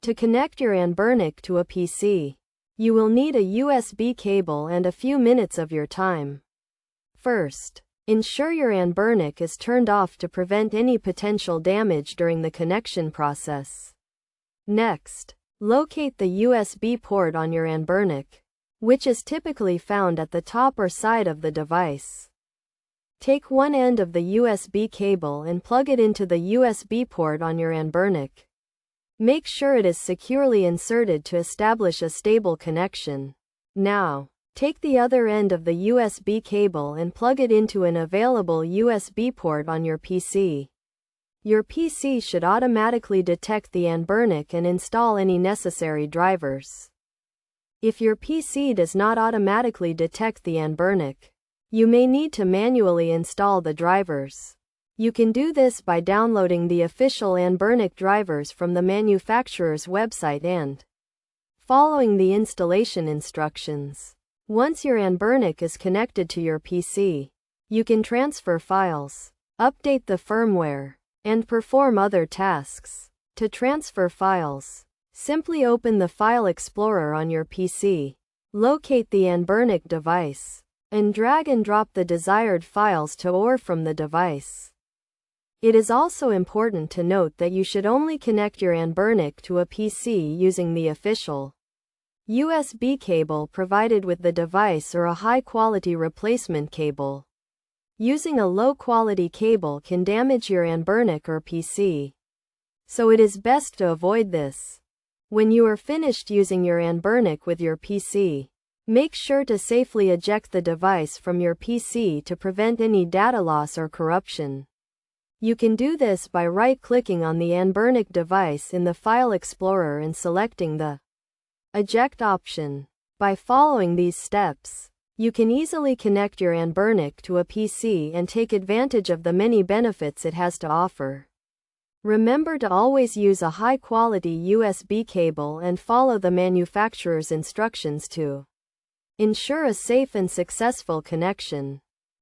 To connect your Anbernic to a PC, you will need a USB cable and a few minutes of your time. First, ensure your Anbernic is turned off to prevent any potential damage during the connection process. Next, locate the USB port on your Anbernic, which is typically found at the top or side of the device. Take one end of the USB cable and plug it into the USB port on your Anbernic. Make sure it is securely inserted to establish a stable connection. Now, take the other end of the USB cable and plug it into an available USB port on your PC. Your PC should automatically detect the Anbernic and install any necessary drivers. If your PC does not automatically detect the Anbernic, you may need to manually install the drivers. You can do this by downloading the official Anbernic drivers from the manufacturer's website and following the installation instructions. Once your Anbernic is connected to your PC, you can transfer files, update the firmware, and perform other tasks. To transfer files, simply open the File Explorer on your PC, locate the Anbernic device, and drag and drop the desired files to or from the device. It is also important to note that you should only connect your Anbernic to a PC using the official USB cable provided with the device or a high-quality replacement cable. Using a low-quality cable can damage your Anbernic or PC, so it is best to avoid this. When you are finished using your Anbernic with your PC, make sure to safely eject the device from your PC to prevent any data loss or corruption. You can do this by right-clicking on the Anbernic device in the File Explorer and selecting the Eject option. By following these steps, you can easily connect your Anbernic to a PC and take advantage of the many benefits it has to offer. Remember to always use a high-quality USB cable and follow the manufacturer's instructions to ensure a safe and successful connection.